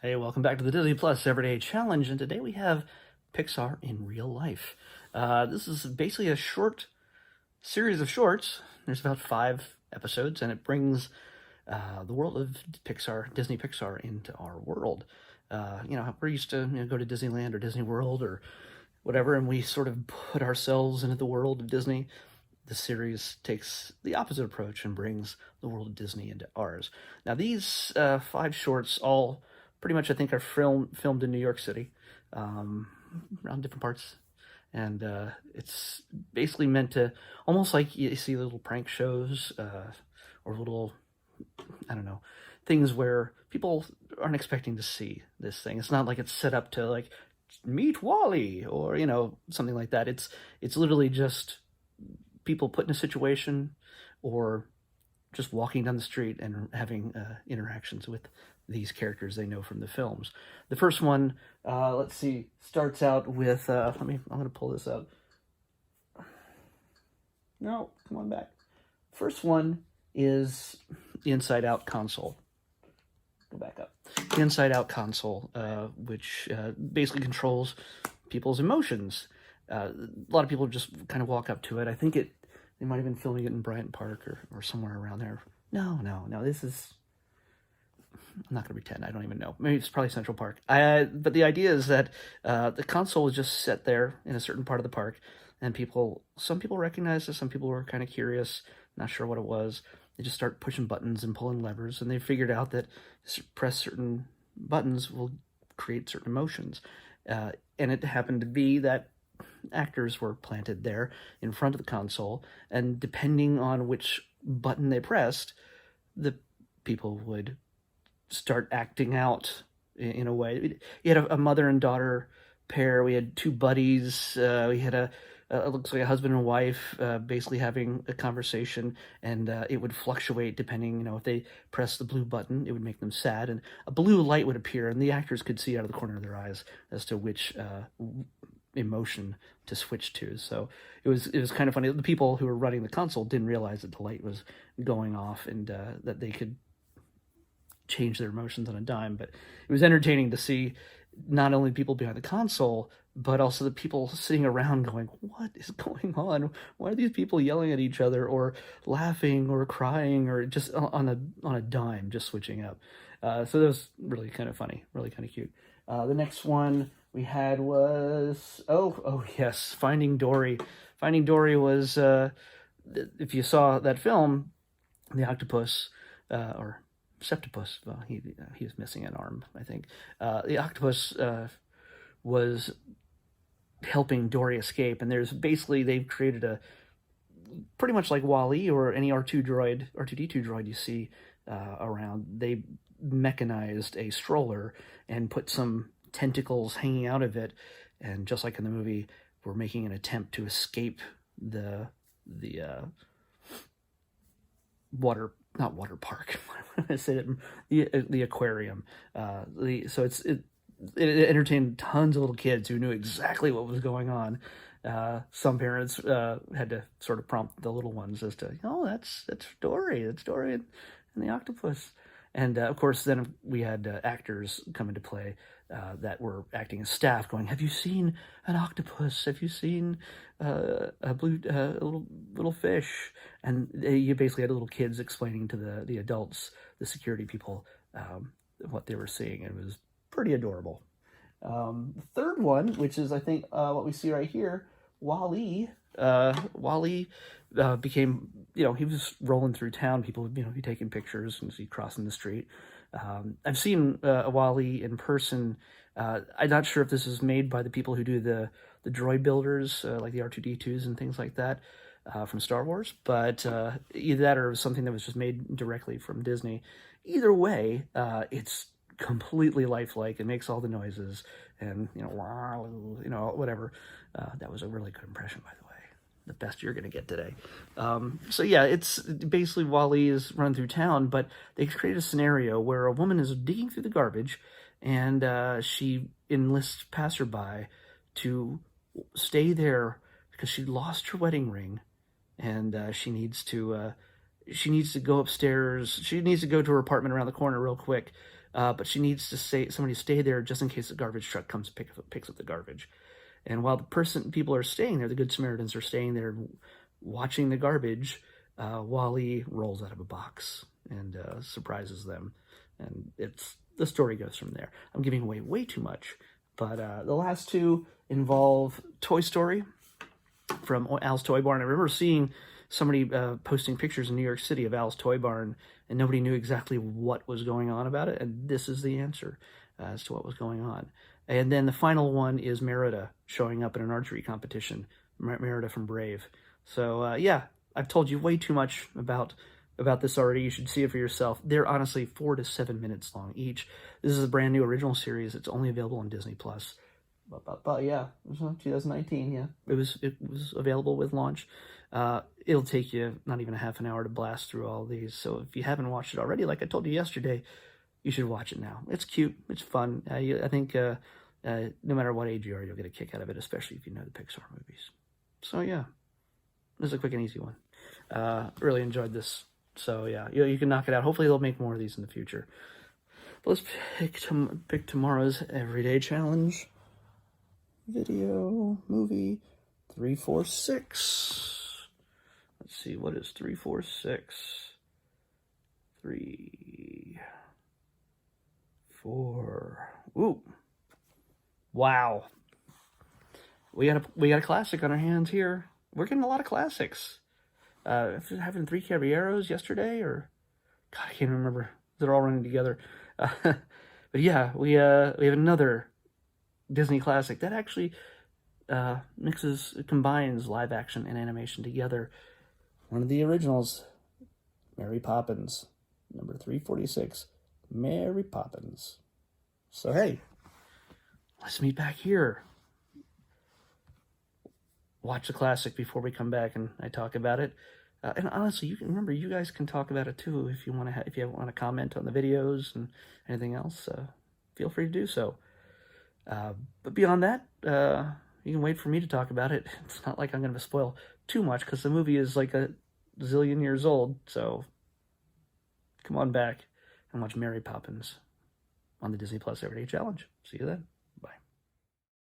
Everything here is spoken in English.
Hey, welcome back to the Disney Plus Everyday Challenge, and today we have Pixar in real life. This is basically a short series of shorts. There's about 5 episodes, and it brings the world of Disney Pixar, into our world. We're used to go to Disneyland or Disney World or whatever, and we sort of put ourselves into the world of Disney. The series takes the opposite approach and brings the world of Disney into ours. Now, these 5 shorts all pretty much, I think, are filmed in New York City, around different parts. And it's basically meant to, almost like you see little prank shows or little, I don't know, things where people aren't expecting to see this thing. It's not like it's set up to, like, meet Wally or, something like that. It's literally just people put in a situation or just walking down the street and having interactions with these characters they know from the films. The first one, let's see, starts out with, I'm going to pull this out. No, come on back. First one is the Inside Out console. Go back up. The Inside Out console, which basically controls people's emotions. A lot of people just kind of walk up to it. I think they might have been filming it in Bryant Park or somewhere around there. No, this is, I'm not going to pretend. I don't even know. Maybe it's probably Central Park. But the idea is that the console is just set there in a certain part of the park, and some people recognize it, some people were kind of curious, not sure what it was. They just start pushing buttons and pulling levers, and they figured out that press certain buttons will create certain emotions. And it happened to be that actors were planted there in front of the console, and depending on which button they pressed, the people would start acting out in a way. You had a mother and daughter pair. We had 2 buddies. We had it looks like a husband and wife basically having a conversation, and it would fluctuate depending, if they pressed the blue button, it would make them sad, and a blue light would appear, and the actors could see out of the corner of their eyes as to which emotion to switch to. So it was kind of funny. The people who were running the console didn't realize that the light was going off, and that they could change their emotions on a dime. But it was entertaining to see not only people behind the console, but also the people sitting around going, what is going on? Why are these people yelling at each other or laughing or crying or just on a dime, just switching up? So that was really kind of funny, really kind of cute. The next one we had was, oh yes, Finding Dory. Finding Dory was, if you saw that film, the octopus, or Septopus, well, he was missing an arm, I think. The octopus was helping Dory escape, and they've created a, pretty much like Wall-E or any R2D2 droid you see around. They mechanized a stroller and put some tentacles hanging out of it, and just like in the movie, we're making an attempt to escape the not water park. I said it, the aquarium. So it entertained tons of little kids who knew exactly what was going on. Some parents had to sort of prompt the little ones as to, that's Dory, and the octopus. And of course, then we had actors come into play that were acting as staff, going, "Have you seen an octopus? Have you seen a little fish?" And you basically had little kids explaining to the adults, the security people, what they were seeing. It was pretty adorable. The third one, which is, I think, what we see right here, Wall-E. Wall-E became, he was rolling through town. People would, be taking pictures and see crossing the street. I've seen a Wall-E in person. I'm not sure if this is made by the people who do the droid builders, like the R2D2s and things like that, from Star Wars, but either that or something that was just made directly from Disney. Either way, it's completely lifelike. It makes all the noises and, whatever. That was a really good impression, by the way. The best you're going to get today. So yeah, it's basically Wall-E is run through town, but they create a scenario where a woman is digging through the garbage, and she enlists passerby to stay there because she lost her wedding ring, and she needs to go upstairs. She needs to go to her apartment around the corner real quick but she needs to somebody to stay there just in case the garbage truck comes and picks up the garbage. And while people are staying there, the Good Samaritans are staying there watching the garbage, Wally rolls out of a box and surprises them. And the story goes from there. I'm giving away way too much, but the last two involve Toy Story from Al's Toy Barn. I remember seeing somebody posting pictures in New York City of Al's Toy Barn, and nobody knew exactly what was going on about it, and this is the answer as to what was going on. And then the final one is Merida showing up in an archery competition, Merida from Brave. So yeah, I've told you way too much about this already. You should see it for yourself. They're honestly 4 to 7 minutes long each. This is a brand new original series. It's only available on Disney Plus. But yeah, it was 2019. Yeah, it was available with launch. It'll take you not even a half an hour to blast through all these. So if you haven't watched it already, like I told you yesterday, you should watch it now. It's cute. It's fun. I think no matter what age you are, you'll get a kick out of it, especially if you know the Pixar movies. So yeah, this is a quick and easy one. Really enjoyed this. So yeah, you can knock it out. Hopefully they'll make more of these in the future. But let's pick tomorrow's everyday challenge. Video, movie, 346. Let's see, what is 346? 3, 4. Ooh. Wow. We got a classic on our hands here. We're getting a lot of classics. After having 3 Caballeros yesterday, or God, I can't remember. They're all running together. But yeah, we have another Disney classic that actually combines live action and animation together. One of the originals, Mary Poppins, number 346, Mary Poppins. So hey, let's meet back here. Watch the classic before we come back and I talk about it. And honestly, you guys can talk about it too if you want to comment on the videos and anything else. Feel free to do so. But beyond that, you can wait for me to talk about it. It's not like I'm going to spoil too much because the movie is like a zillion years old. So come on back and watch Mary Poppins on the Disney Plus Everyday Challenge. See you then.